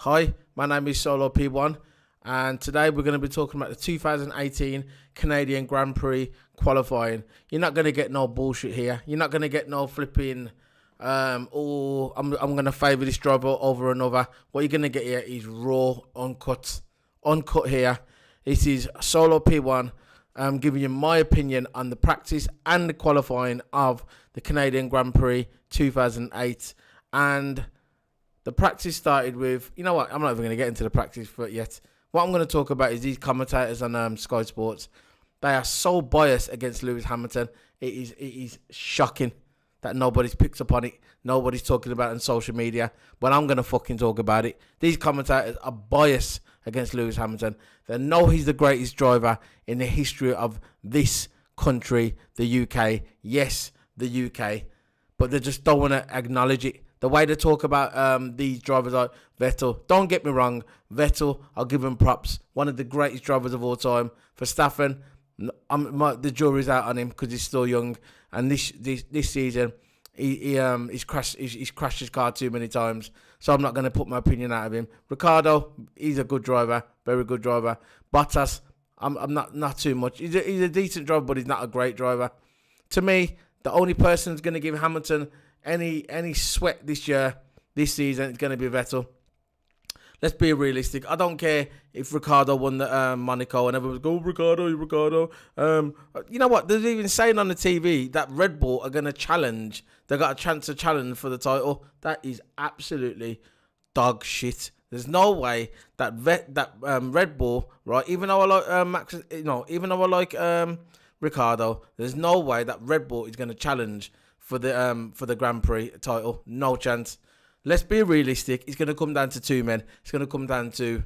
Hi, my name is Solo P1, and today we're going to be talking about the 2018 Canadian Grand Prix qualifying. You're not going to get no bullshit here. You're not going to get no flipping, I'm going to favour this driver over another. What you're going to get here is raw, uncut here. This is Solo P1. I'm giving you my opinion on the practice and the qualifying of the Canadian Grand Prix 2008. And the practice started with, you know what, I'm not even going to get into the practice for it yet. What I'm going to talk about is these commentators on Sky Sports. They are so biased against Lewis Hamilton. It is shocking that nobody's picked up on it. Nobody's talking about it on social media. But I'm going to fucking talk about it. These commentators are biased against Lewis Hamilton. They know he's the greatest driver in the history of this country, the UK. Yes, the UK. But they just don't want to acknowledge it. The way they talk about these drivers like Vettel, don't get me wrong, Vettel, I'll give him props. One of the greatest drivers of all time. Verstappen, the jury's out on him because he's still young. And this season, he's crashed his car too many times. So I'm not going to put my opinion out of him. Ricciardo, he's a good driver, very good driver. Bottas, I'm not too much. He's a decent driver, but he's not a great driver. To me, the only person who's going to give Hamilton any sweat this season is going to be Vettel. Let's be realistic. I don't care if Ricciardo won the Monaco and everyone's go, Ricciardo. You know what? They're even saying on the TV that Red Bull are going to challenge. They got a chance to challenge for the title. That is absolutely dog shit. There's no way that Red Bull, right? Even though I like even though I like Ricciardo, there's no way that Red Bull is going to challenge for the Grand Prix title. No chance. Let's be realistic. It's going to come down to two men. It's going to come down to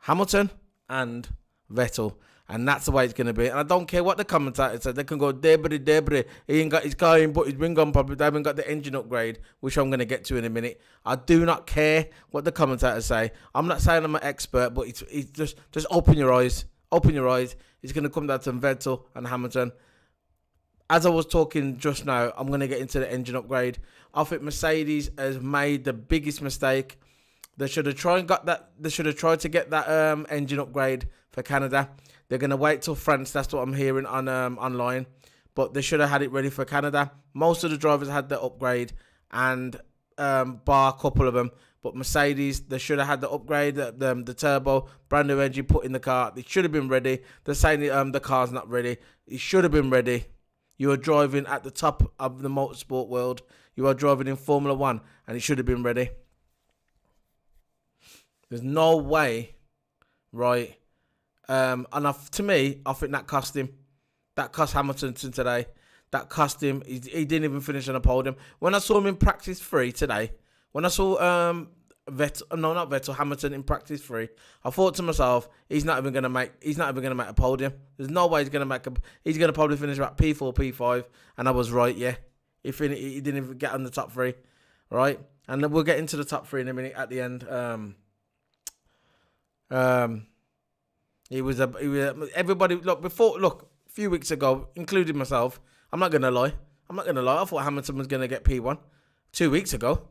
Hamilton and Vettel. And that's the way it's going to be. And I don't care what the commentator said. They can go, debris. He ain't got his car in, but he's been gone probably. They haven't got the engine upgrade, which I'm going to get to in a minute. I do not care what the commentators say. I'm not saying I'm an expert, but it's just open your eyes. Open your eyes. It's going to come down to Vettel and Hamilton. As I was talking just now, I'm going to get into the engine upgrade. I think Mercedes has made the biggest mistake. They should have tried to get that engine upgrade for Canada. They're going to wait till France. That's what I'm hearing on online. But they should have had it ready for Canada. Most of the drivers had the upgrade, and bar a couple of them. But Mercedes, they should have had the upgrade, the turbo, brand new engine put in the car. It should have been ready. They're saying the car's not ready. It should have been ready. You are driving at the top of the motorsport world. You are driving in Formula 1, and it should have been ready. There's no way, right? To me, I think that cost him. That cost Hamilton today. That cost him. He didn't even finish on a podium. When I saw him in practice 3 today, when I saw Hamilton in practice 3, I thought to myself, he's not even gonna make a podium. There's no way he's gonna probably finish about P4, P5, and I was right. Yeah, he didn't even get on the top 3, right? And then we'll get into the top 3 in a minute at the end. Everybody a few weeks ago, including myself. I'm not gonna lie. I thought Hamilton was gonna get P1 2 weeks ago.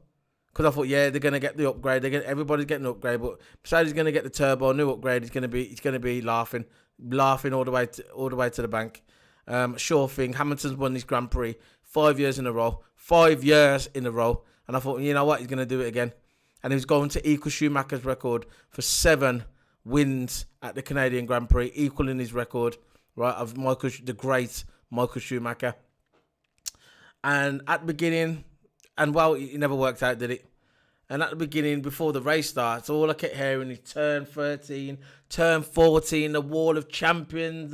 Because I thought, yeah, they're gonna get the upgrade. Everybody's getting the upgrade, but Mercedes is gonna get the turbo, new upgrade. It's gonna be laughing all the way to the bank. Sure thing. Hamilton's won this Grand Prix 5 years in a row, and I thought, you know what, he's gonna do it again, and he was going to equal Schumacher's record for 7 wins at the Canadian Grand Prix, equaling his record, right, of the great Michael Schumacher. And at the beginning. And well, it never worked out, did it? And at the beginning, before the race starts, all I kept hearing is turn 13, turn 14, the wall of champions.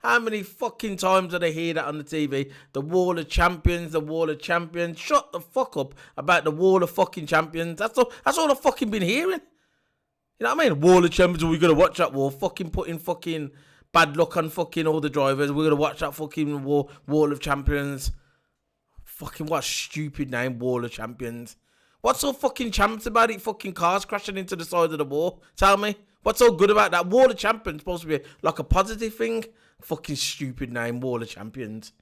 How many fucking times did I hear that on the TV? The wall of champions. Shut the fuck up about the wall of fucking champions. That's all I've fucking been hearing. You know what I mean? Wall of champions, we're going to watch that wall. Fucking putting fucking bad luck on fucking all the drivers. We're going to watch that fucking wall of champions. Fucking what stupid name, Wall of Champions. What's so fucking champs about it? Fucking cars crashing into the side of the wall. Tell me. What's so good about that? Wall of Champions supposed to be like a positive thing? Fucking stupid name, Wall of Champions.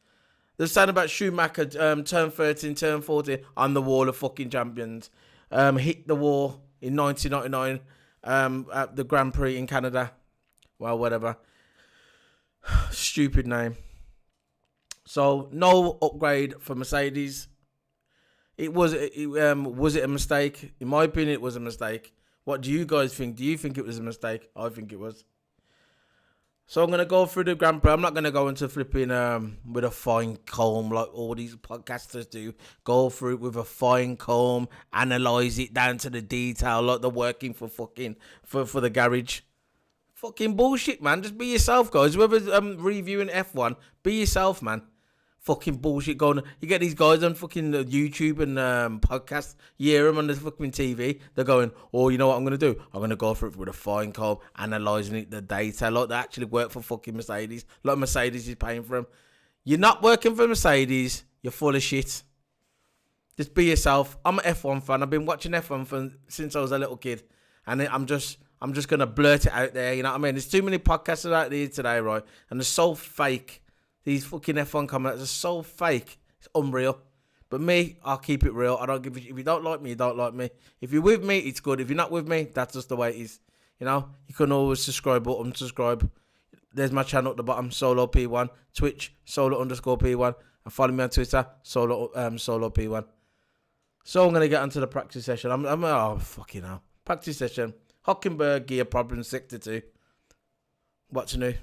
They're saying about Schumacher, turn 13, turn 14, on the Wall of fucking Champions. Hit the wall in 1999 at the Grand Prix in Canada. Well, whatever. Stupid name. So no upgrade for Mercedes. Was it a mistake? In my opinion, it was a mistake. What do you guys think? Do you think it was a mistake? I think it was. So I'm going to go through the Grand Prix. I'm not going to go into flipping with a fine comb like all these podcasters do. Go through it with a fine comb, analyse it down to the detail like they're working for the garage. Fucking bullshit, man. Just be yourself, guys. Whoever's reviewing F1, be yourself, man. Fucking bullshit going. You get these guys on fucking YouTube and podcasts. You hear them on the fucking TV. They're going, oh, you know what I'm going to do? I'm going to go for it with a fine comb, analysing it, the data. Like they actually work for fucking Mercedes. Like Mercedes is paying for them. You're not working for Mercedes. You're full of shit. Just be yourself. I'm an F1 fan. I've been watching F1 since I was a little kid. And I'm just going to blurt it out there. You know what I mean? There's too many podcasters out there today, right? And they're so fake. These fucking F1 commentators are so fake. It's unreal. But me, I'll keep it real. I don't give a shit. If you don't like me, you don't like me. If you're with me, it's good. If you're not with me, that's just the way it is. You know, you can always subscribe button, subscribe. There's my channel at the bottom, Solo P1. Twitch, Solo_P1. And follow me on Twitter, Solo P1. So I'm going to get onto the practice session. Oh, fucking hell. Practice session. Hockenberg gear problem, sector 2. What's new?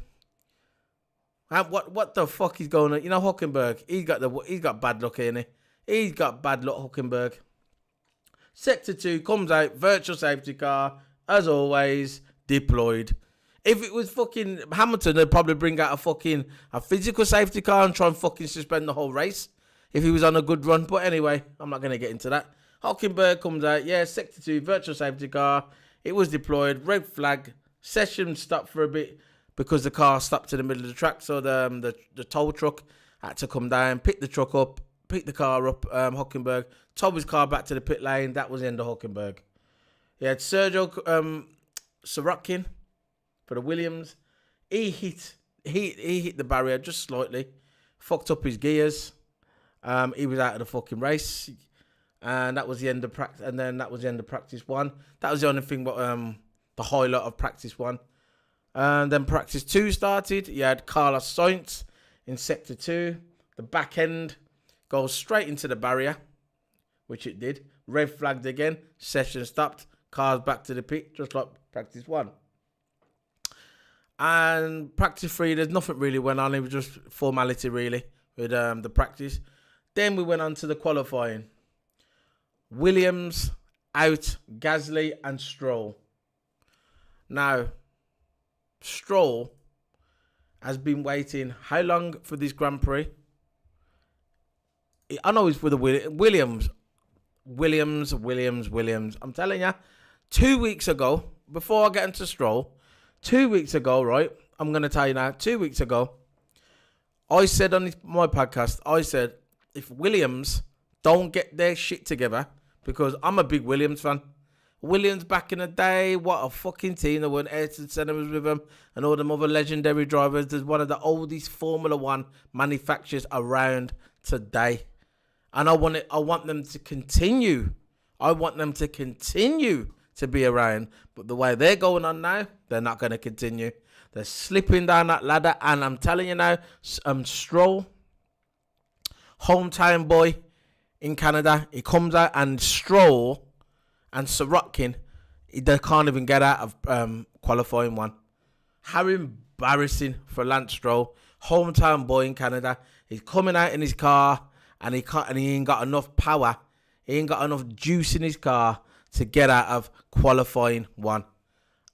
What the fuck is going on? You know Hockenberg, he's got bad luck, ain't he? He's got bad luck, Hockenberg. Sector 2 comes out, virtual safety car, as always, deployed. If it was fucking Hamilton, they'd probably bring out a physical safety car and try and fucking suspend the whole race if he was on a good run. But anyway, I'm not going to get into that. Hockenberg comes out, yeah, sector 2, virtual safety car. It was deployed, red flag, session stopped for a bit, because the car stopped in the middle of the track, so the tow truck had to come down, pick the truck up, pick the car up, Hockenberg, tow his car back to the pit lane. That was the end of Hockenberg. He had Sergio Sorokin for the Williams. He hit the barrier just slightly, fucked up his gears. He was out of the fucking race, and that was the end of practice. And then that was the end of practice 1. That was the only thing, but the highlight of practice 1. And then practice 2 started. You had Carlos Sainz in sector 2. The back end goes straight into the barrier, which it did. Red flagged again. Session stopped. Cars back to the pit, just like practice 1. And practice 3, there's nothing really went on. It was just formality, really, with the practice. Then we went on to the qualifying. Williams out, Gasly and Stroll. Now, Stroll has been waiting how long for this Grand Prix? I know it's for the Williams. I'm telling you, 2 weeks ago, before I get into Stroll, 2 weeks ago, right? I'm going to tell you now, 2 weeks ago, I said on my podcast, I said, if Williams don't get their shit together, because I'm a big Williams fan. Williams back in the day, what a fucking team. They won Ayrton Senna was with them and all them other legendary drivers. There's one of the oldest Formula One manufacturers around today. And I want them to continue. I want them to continue to be around. But the way they're going on now, they're not going to continue. They're slipping down that ladder. And I'm telling you now, Stroll, hometown boy in Canada, he comes out and Stroll and Sorokin, they can't even get out of qualifying 1. How embarrassing for Lance Stroll, hometown boy in Canada. He's coming out in his car and he ain't got enough power. He ain't got enough juice in his car to get out of qualifying 1.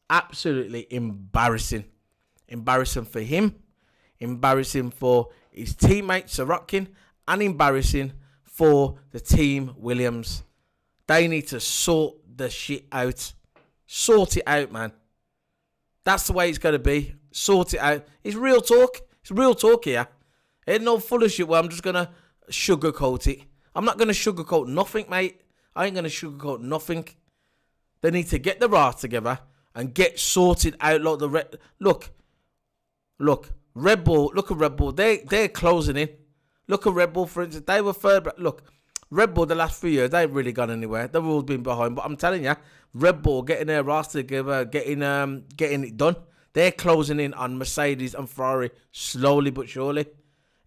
Absolutely embarrassing. Embarrassing for him, embarrassing for his teammate Sorokin, and embarrassing for the team Williams. They need to sort the shit out. Sort it out, man. That's the way it's going to be. Sort it out. It's real talk. It's real talk here. Ain't no full of shit where I'm just going to sugarcoat it. I'm not going to sugarcoat nothing, mate. I ain't going to sugarcoat nothing. They need to get the raft together and get sorted out like the Red... Look, Red Bull. Look at Red Bull. They're closing in. Look at Red Bull, for instance. They were third. Look, Red Bull, the last few years, they ain't really gone anywhere. They've always been behind. But I'm telling you, Red Bull getting their ass together, getting it done. They're closing in on Mercedes and Ferrari slowly but surely.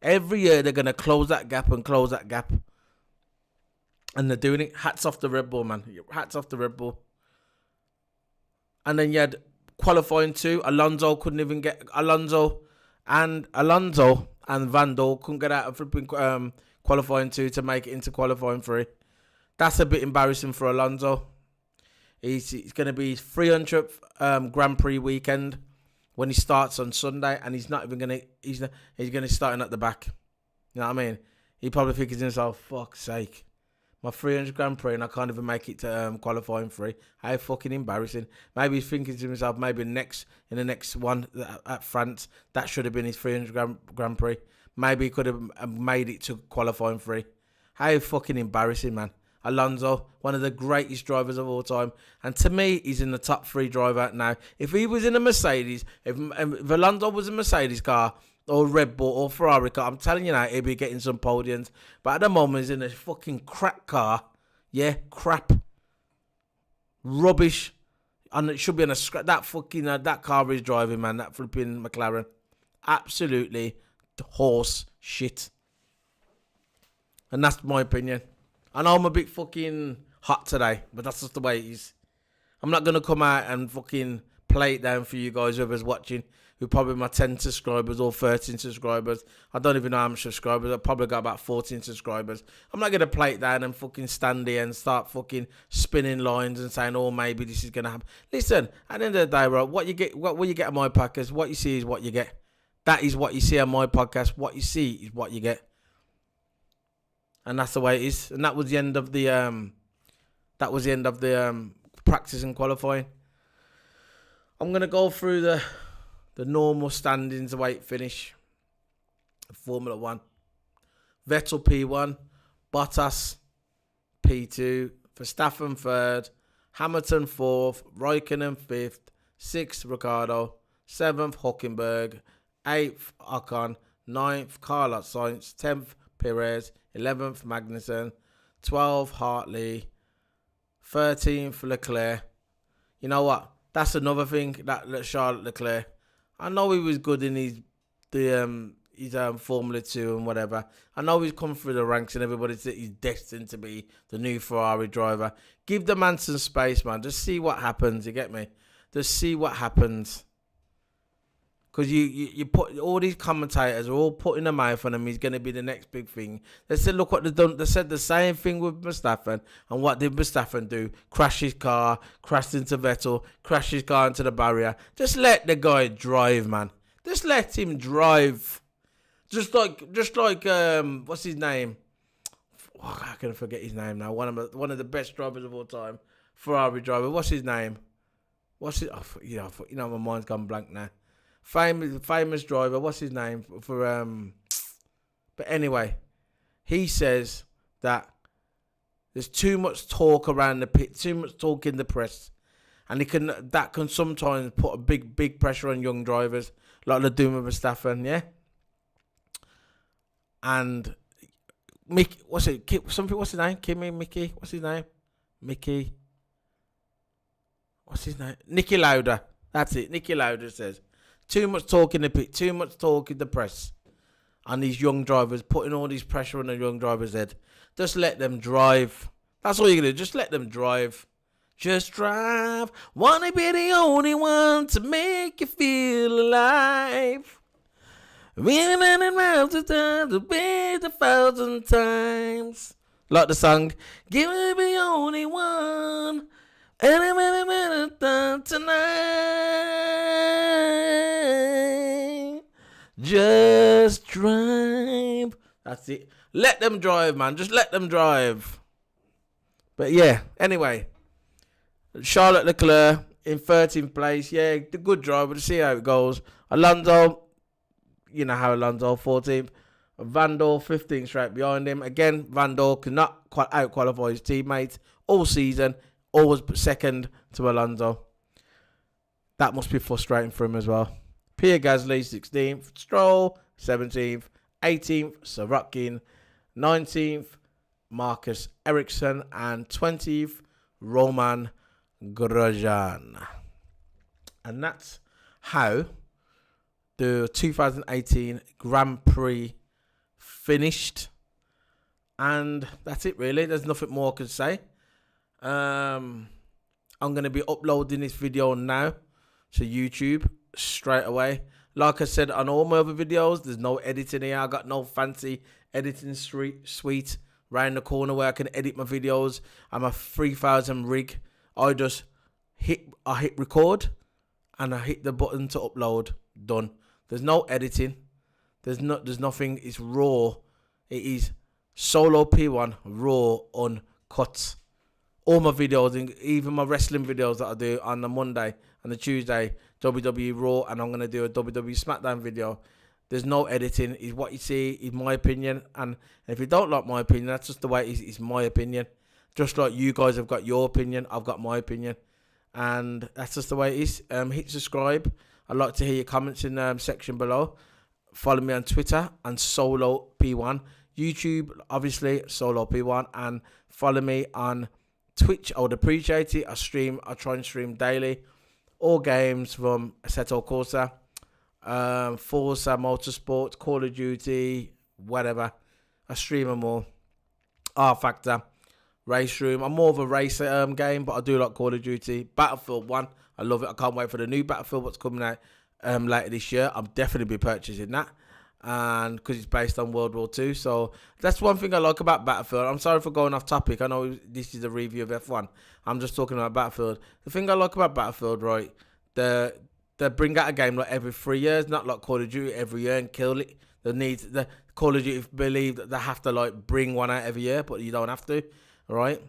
Every year they're going to close that gap and close that gap. And they're doing it. Hats off the Red Bull, man. Hats off the Red Bull. And then you had qualifying 2. Alonso couldn't even get... Alonso and Van Dor couldn't get out of flipping qualifying 2 to make it into qualifying 3. That's a bit embarrassing for Alonso. It's going to be his 300th Grand Prix weekend when he starts on Sunday, and he's not even going to... He's going to start at the back. You know what I mean? He probably thinks to himself, fuck's sake. My 300 Grand Prix and I can't even make it to qualifying 3. How fucking embarrassing. Maybe he's thinking to himself, maybe in the next one at France, that should have been his 300 Grand Prix. Maybe he could have made it to qualifying 3. How fucking embarrassing, man. Alonso, one of the greatest drivers of all time. And to me, he's in the top 3 driver now. If he was in a Mercedes, if Alonso was a Mercedes car, or Red Bull or Ferrari car, I'm telling you now, he'll be getting some podiums. But at the moment, he's in a fucking crap car. Yeah, crap. Rubbish. And it should be in a scrap. That fucking, that car he's driving, man, that flipping McLaren. Absolutely horse shit. And that's my opinion. I know I'm a bit fucking hot today, but that's just the way it is. I'm not going to come out and fucking play it down for you guys, whoever's watching. Who probably my 10 subscribers or 13 subscribers. I don't even know how much subscribers. I've probably got about 14 subscribers. I'm not going to play it down and fucking stand here and start fucking spinning lines and saying, oh, maybe this is going to happen. Listen, at the end of the day, bro, what you get on my podcast, what you see is what you get. That is what you see on my podcast. What you see is what you get. And that's the way it is. And that was the end of the practice and qualifying. I'm going to go through the normal standings, the way it finished. Formula 1. Vettel P1, Bottas P2, Verstappen 3rd, Hamilton 4th, Raikkonen 5th, 6th Ricciardo, 7th Hülkenberg, 8th Ocon, 9th Carlos Sainz, 10th Perez, 11th Magnussen, 12th Hartley, 13th Leclerc. You know what? That's another thing, that Charles Leclerc. I know he was good in his Formula 2 and whatever. I know he's come through the ranks and everybody's he's destined to be the new Ferrari driver. Give the man some space, man. Just see what happens, you get me? Just see what happens. Because you put all these commentators are all putting their mouth on him. He's going to be the next big thing. They said, look what they've done. They said the same thing with Verstappen. And what did Verstappen do? Crash his car, crashed into Vettel, crashed his car into the barrier. Just let the guy drive, man. Just let him drive. Just like what's his name? Oh, I can forget his name now. One of the best drivers of all time, Ferrari driver. What's his name? What's it? My mind's gone blank now. Famous driver. What's his name? But anyway, he says that there's too much talk around the pit, too much talk in the press, and that can sometimes put a big pressure on young drivers, like the doing with Verstappen, yeah. And Mickey, what's his name? Mickey. What's his name? Mickey. What's his name? Nicky Lauda. That's it. Nicky Lauda says. Too much talk in the pit, too much talk in the press. And these young drivers, putting all this pressure on the young drivers' head. Just let them drive. That's all you're going to do. Just let them drive. Just drive. Wanna be the only one to make you feel alive. Winning and miles to time to beat 1,000 times. Like the song. Give me the only one. Any minute tonight. Just drive. That's it. Let them drive, man. Just let them drive. But yeah, anyway. Charles Leclerc in 13th place. Yeah, the good driver. To see how it goes. Alonso, you know how Alonso 14th. Van Dor 15th straight behind him. Again, Van Dor cannot out-qualify his teammates all season. Always second to Alonso. That must be frustrating for him as well. Pierre Gasly 16th. Stroll 17th. 18th. Sorokin 19th. Marcus Ericsson, and 20th, Roman Grosjean. And that's how the 2018 Grand Prix finished. And that's it, really. There's nothing more I can say. I'm going to be uploading this video now to YouTube straight away. Like I said on all my other videos, there's no editing here. I got no fancy editing suite round the corner where I can edit my videos. I'm a 3000 rig. I hit record and I hit the button to upload. Done. There's no editing. There's nothing. It's raw. It is solo P1 raw uncut. All my videos, even my wrestling videos that I do on the Monday and the Tuesday, WWE Raw, and I'm going to do a WWE SmackDown video. There's no editing. Is what you see is my opinion. And if you don't like my opinion, that's just the way it is. It's my opinion. Just like you guys have got your opinion, I've got my opinion. And that's just the way it is. Hit subscribe. I'd like to hear your comments in the section below. Follow me on Twitter and Solo P1. YouTube, obviously, Solo P1. And follow me on Twitch. I would appreciate it. I try and stream daily. All games from Assetto Corsa, Forza Motorsport, Call of Duty, whatever. I stream them all. R Factor, Race Room. I'm more of a race game, but I do like Call of Duty. Battlefield 1, I love it. I can't wait for the new Battlefield what's coming out later this year. I'll definitely be purchasing that. And because it's based on World War II. So that's one thing I like about Battlefield. I'm sorry for going off topic. I know this is a review of F1. I'm just talking about Battlefield. The thing I like about Battlefield, right, they bring out a game like every 3 years, not like Call of Duty every year and kill it. The Call of Duty believe that they have to like bring one out every year, but you don't have to, right?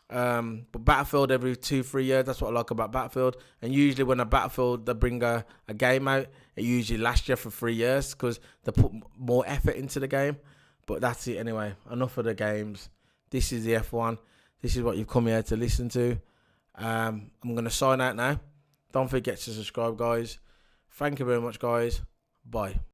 But Battlefield every 2-3 years, that's what I like about Battlefield. And usually when a Battlefield they bring a game out, it usually lasts you for 3 years because they put more effort into the game. But that's it anyway. Enough of the games. This is the F1. This is what you've come here to listen to. I'm going to sign out now. Don't forget to subscribe, guys. Thank you very much, guys. Bye.